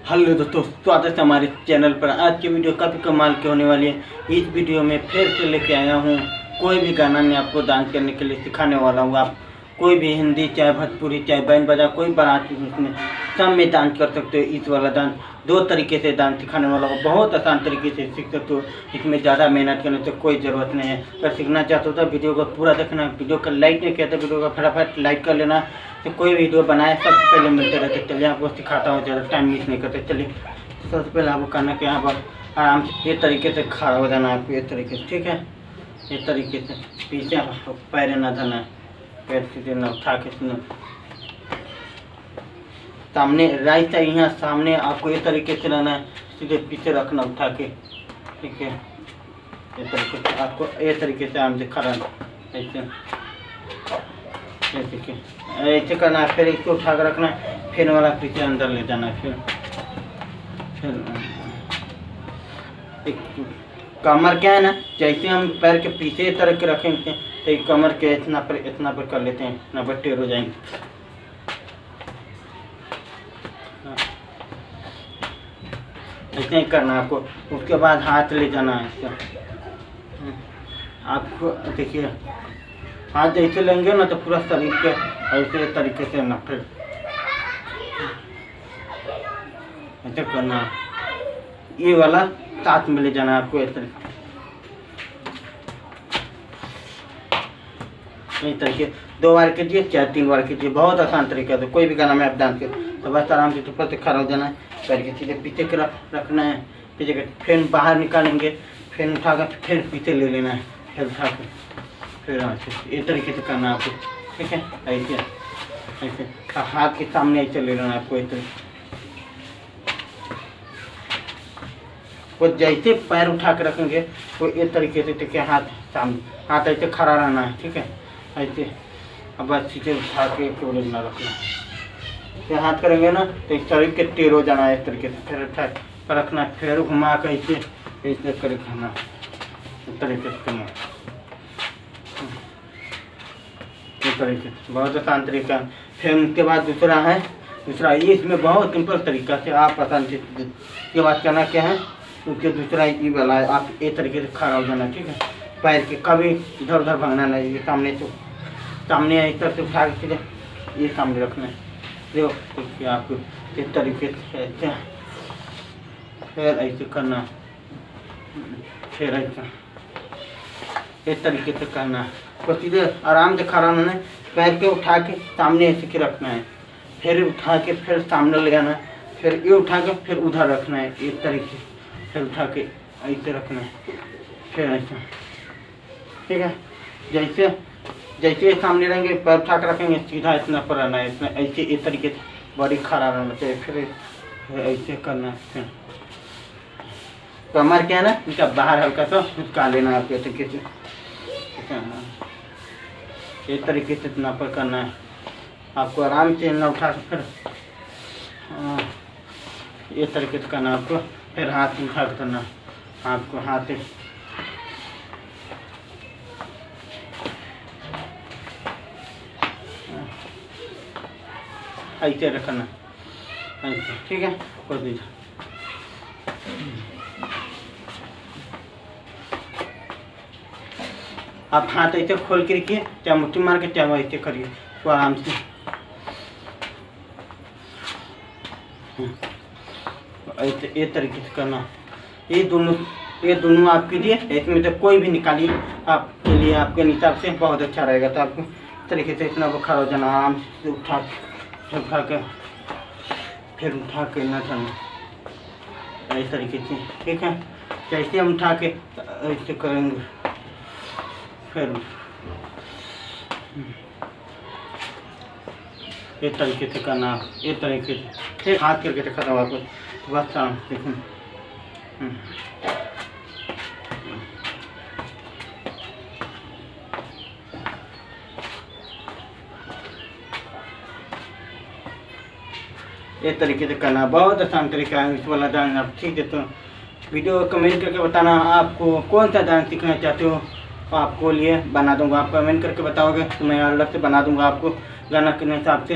Hello दोस्तों, स्वागत है हमारे चैनल पर। आज की वीडियो काफ़ी कमाल की होने वाली है। इस वीडियो में फिर से लेके आया हूँ कोई भी गाना मैं आपको डांस करने के लिए सिखाने वाला हूँ। आप कोई भी हिंदी चाहे भोजपुरी चाहे बैंड बजा कोई बारात उसमें सब में डांस कर सकते हो। इस वाला डांस दो तरीके से डांस सिखाने वाला हूँ, बहुत आसान तरीके से सीख सकते हो। इसमें ज़्यादा मेहनत करने की कोई ज़रूरत नहीं है। अगर सीखना चाहते हो तो वीडियो को पूरा देखना। वीडियो का लाइक नहीं किया तो वीडियो का फटाफट लाइक कर लेना। तो कोई वीडियो बनाए सबसे पहले मिलते रहते। चलिए आपको सिखाता हूँ, ज़्यादा टाइम मिस नहीं करते। चलिए सबसे पहले आपको करना कि यहाँ पर आराम से ये तरीके से खड़ा हो जाना है आपको, ये तरीके से, ठीक है। ये तरीके से पीछे पैर ना धरना है, पैर सीधे न उठा के सामने राइट साइड यहाँ सामने आपको ये तरीके से रहना है, सीधे पीछे रखना उठा के, ठीक है। ये तरीके से आपको ये तरीके से आराम से खड़ा ऐसे ऐसे करना है। फिर इसको उठा कर रखना है, फिर वाला पीछे अंदर ले जाना है। फिर कमर क्या है ना, जैसे हम पैर के पीछे इस तरह के रखेंगे तो कमर के इतना पर कर लेते हैं, इतना पर टेढ़ हो जाएंगे। ऐसे ही करना है आपको। उसके बाद हाथ ले जाना है इसका। आपको देखिए हाथ जैसे लेंगे ना तो पूरा शरीर के ऐसे तरीके से ना, फिर ऐसे करना है। ये वाला साथ में ले जाना है आपको, इस तरीके 2 बार कीजिए चाहे 3 बार कीजिए, बहुत आसान तरीका है। कोई भी गाना में आप डांस करें तो बस आराम से ऊपर से खड़ा हो जाना है, पैर के सीधे पीछे के रखना है, पीछे के फिर बाहर निकालेंगे, फिर उठा कर फिर पीछे ले लेना है, फिर उठा कर फिर ये तरीके से करना है आपको, ठीक है। ऐसे ऐसे हाथ के सामने ऐसे ले लेना है आपको, ऐसे वो जैसे पैर उठा के रखेंगे वो इस तरीके से, ठीक है। हाथ सामने, हाथ ऐसे खड़ा रहना है, ठीक है। ऐसे अब बस सीधे उठा के केवल ना रखना। फिर हाथ करेंगे ना तो इस शरीर के टेढ़ हो जाना है, इस तरीके से फिर उठा कर रखना, फिर घुमा कर ऐसे कर खाना, इस तरीके से करना, इस तरीके से बहुत आसान तरीका। फिर उसके बाद दूसरा ये इसमें बहुत सिंपल तरीका से आप आसान से इसके बाद करना क्या है, क्योंकि दूसरा ये वाला है, आप एक तरीके से खड़ा हो जाना, ठीक है। पैर के कभी इधर उधर भागना नहीं, ये सामने इस तरह से उठा के सीधे ये सामने रखना है। देखो आपको इस तरीके से ऐसे, फिर ऐसे करना, फिर ऐसे इस तरीके से करना। तो सीधे आराम से खड़ा होना है, पैर के उठा के सामने ऐसे के रखना है, फिर उठा के फिर सामने ले आना है, फिर ये उठा के फिर उधर रखना है, इस तरीके से फिर उठा के ऐसे रखना है, फिर ऐसे, ठीक है। जैसे सामने रहेंगे पैर उठा कर रखेंगे, सीधा इतना पर रहना है, इसमें ऐसे इस तरीके से बॉडी खड़ा रहना चाहिए, फिर ऐसे करना है। फिर कमर क्या है ना, इसका बाहर हल्का सा उसका लेना है आपको, इस तरीके से, ठीक है। इस तरीके से इतना पर करना है आपको, आराम से ना उठा के फिर इस तरीके से करना आपको। फिर हाथ उठा कर करना आपको, हाथ ऐसे रखना ऐसे, ठीक है। कर दीजिए आप हाथ ऐसे खोल के रखिए, चाहे मुट्ठी मार के चाहे ऐसे करिए, तो आराम से ऐसे ये तरीके से करना। ये दोनों आप कीजिए, इसमें से कोई भी निकालिए, आपके लिए आपके हिसाब से बहुत अच्छा रहेगा। तो आपको तरीके से इतना खड़ा हो जाना, आराम से उठा के फिर उठा के ना करना, इस तरीके से, ठीक है। जैसे हम उठा के ऐसे करेंगे, फिर इस तरीके से करना, इस तरीके से फिर हाथ करके रखा था वापस, बस देखिए इस तरीके से करना, बहुत आसान तरीका है इस वाला डांस। आप ठीक है, तो वीडियो कमेंट करके बताना आपको कौन सा डांस सीखना चाहते हो, आपको लिए बना दूंगा। आप कमेंट करके बताओगे तो मैं अलग से बना दूंगा आपको गाना के हिसाब से।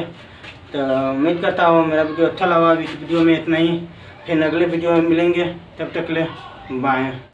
तो उम्मीद करता हूँ मेरा वीडियो अच्छा लगा। इस वीडियो में इतना ही, फिर अगले वीडियो में मिलेंगे, तब तक ले बाय।